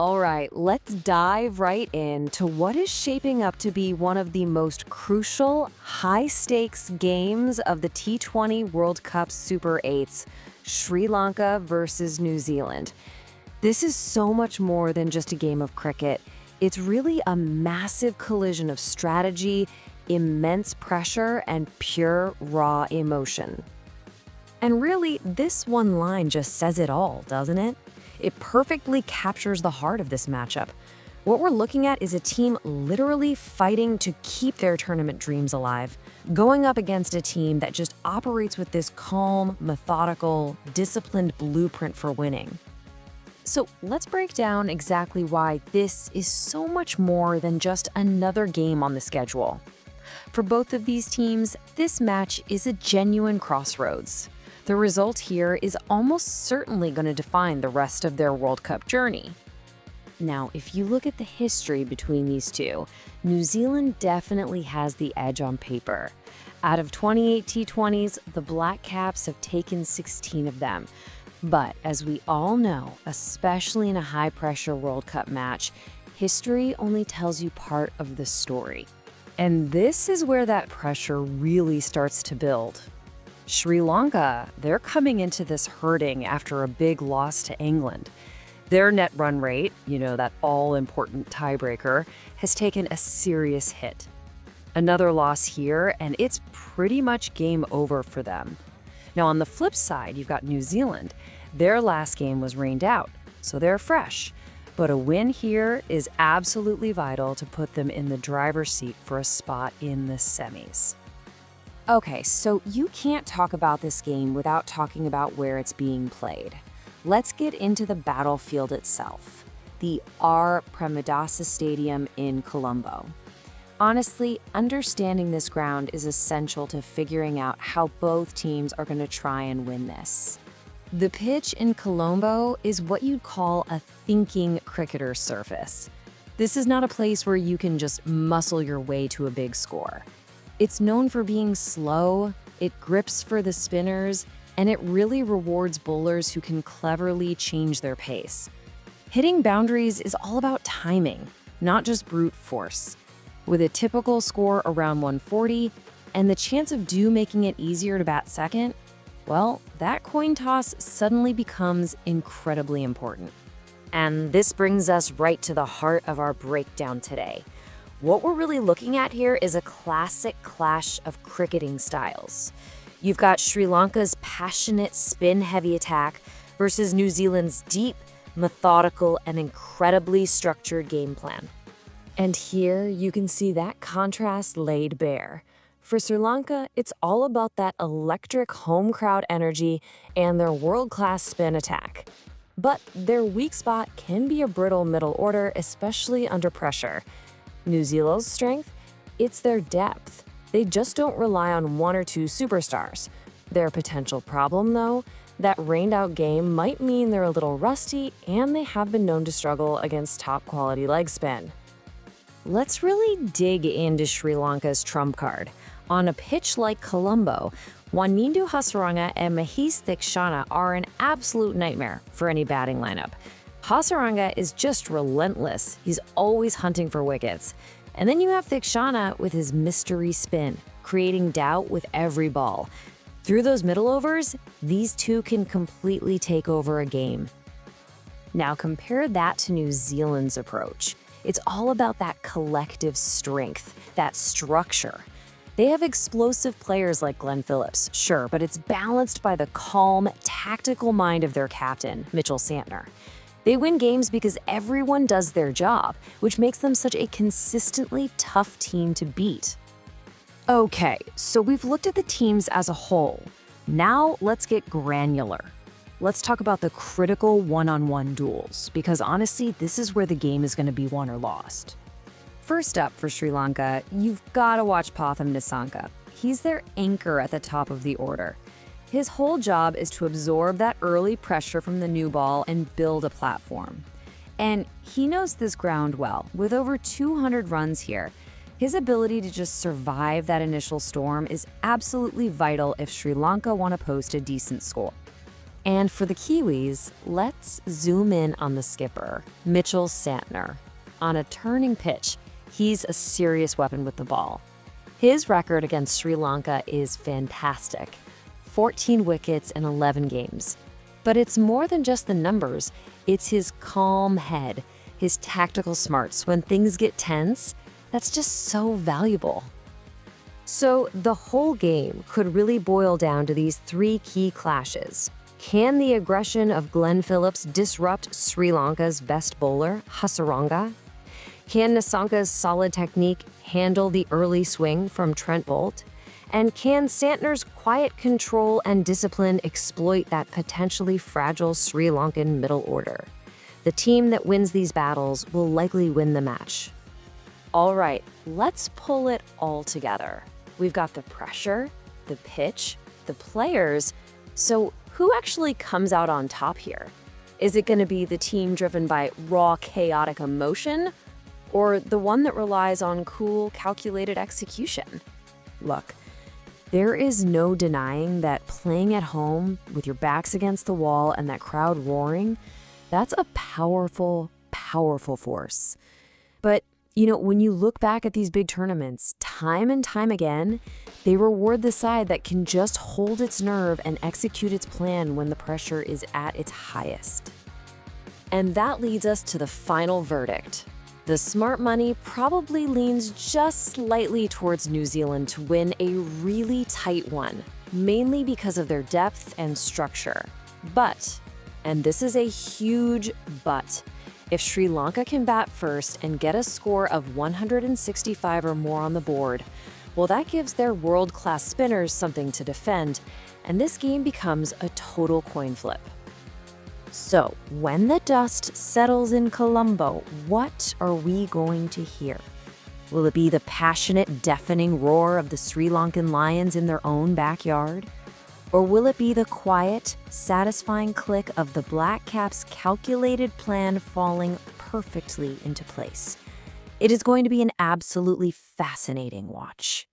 All right, let's dive right into what is shaping up to be one of the most crucial, high-stakes games of the T20 World Cup Super 8s, Sri Lanka versus New Zealand. This is so much more than just a game of cricket. It's really a massive collision of strategy, immense pressure, and pure, raw emotion. And really, this one line just says it all, doesn't it? It perfectly captures the heart of this matchup. What we're looking at is a team literally fighting to keep their tournament dreams alive, going up against a team that just operates with this calm, methodical, disciplined blueprint for winning. So let's break down exactly why this is so much more than just another game on the schedule. For both of these teams, this match is a genuine crossroads. The result here is almost certainly going to define the rest of their World Cup journey. Now, if you look at the history between these two, New Zealand definitely has the edge on paper. Out of 28 T20s, the Black Caps have taken 16 of them. But as we all know, especially in a high-pressure World Cup match, history only tells you part of the story. And this is where that pressure really starts to build. Sri Lanka, they're coming into this hurting after a big loss to England. Their net run rate, that all-important tiebreaker, has taken a serious hit. Another loss here, and it's pretty much game over for them. Now, on the flip side, you've got New Zealand. Their last game was rained out, so they're fresh. But a win here is absolutely vital to put them in the driver's seat for a spot in the semis. Okay, so you can't talk about this game without talking about where it's being played. Let's get into the battlefield itself, the Premadasa Stadium in Colombo. Honestly, understanding this ground is essential to figuring out how both teams are going to try and win this. The pitch in Colombo is what you'd call a thinking cricketer's surface. This is not a place where you can just muscle your way to a big score. It's known for being slow, it grips for the spinners, and it really rewards bowlers who can cleverly change their pace. Hitting boundaries is all about timing, not just brute force. With a typical score around 140 and the chance of Dew making it easier to bat second, well, that coin toss suddenly becomes incredibly important. And this brings us right to the heart of our breakdown today. What we're really looking at here is a classic clash of cricketing styles. You've got Sri Lanka's passionate spin-heavy attack versus New Zealand's deep, methodical, and incredibly structured game plan. And here you can see that contrast laid bare. For Sri Lanka, it's all about that electric home crowd energy and their world-class spin attack. But their weak spot can be a brittle middle order, especially under pressure. New Zealand's strength? It's their depth. They just don't rely on one or two superstars. Their potential problem, though, that rained-out game might mean they're a little rusty and they have been known to struggle against top-quality leg spin. Let's really dig into Sri Lanka's trump card. On a pitch like Colombo, Wanindu Hasaranga and Theekshana are an absolute nightmare for any batting lineup. Hasaranga is just relentless. He's always hunting for wickets. And then you have Theekshana with his mystery spin, creating doubt with every ball. Through those middle overs, these two can completely take over a game. Now compare that to New Zealand's approach. It's all about that collective strength, that structure. They have explosive players like Glenn Phillips, sure, but it's balanced by the calm, tactical mind of their captain, Mitchell Santner. They win games because everyone does their job, which makes them such a consistently tough team to beat. Okay, so we've looked at the teams as a whole. Now let's get granular. Let's talk about the critical one-on-one duels, because honestly, this is where the game is going to be won or lost. First up for Sri Lanka, you've got to watch Pathum Nissanka. He's their anchor at the top of the order. His whole job is to absorb that early pressure from the new ball and build a platform. And he knows this ground well. With over 200 runs here, his ability to just survive that initial storm is absolutely vital if Sri Lanka want to post a decent score. And for the Kiwis, let's zoom in on the skipper, Mitchell Santner. On a turning pitch, he's a serious weapon with the ball. His record against Sri Lanka is fantastic. 14 wickets in 11 games. But it's more than just the numbers. It's his calm head, his tactical smarts when things get tense. That's just so valuable. So the whole game could really boil down to these three key clashes. Can the aggression of Glenn Phillips disrupt Sri Lanka's best bowler, Hasaranga? Can Nissanka's solid technique handle the early swing from Trent Boult? And can Santner's quiet control and discipline exploit that potentially fragile Sri Lankan middle order? The team that wins these battles will likely win the match. All right, let's pull it all together. We've got the pressure, the pitch, the players. So who actually comes out on top here? Is it going to be the team driven by raw, chaotic emotion, or the one that relies on cool, calculated execution? Look, there is no denying that playing at home with your backs against the wall and that crowd roaring, that's a powerful, powerful force. But, when you look back at these big tournaments, time and time again, they reward the side that can just hold its nerve and execute its plan when the pressure is at its highest. And that leads us to the final verdict. The smart money probably leans just slightly towards New Zealand to win a really tight one, mainly because of their depth and structure. But, and this is a huge but, if Sri Lanka can bat first and get a score of 165 or more on the board, well, that gives their world-class spinners something to defend, and this game becomes a total coin flip. So, when the dust settles in Colombo, what are we going to hear? Will it be the passionate, deafening roar of the Sri Lankan Lions in their own backyard? Or will it be the quiet, satisfying click of the Black Caps' calculated plan falling perfectly into place? It is going to be an absolutely fascinating watch.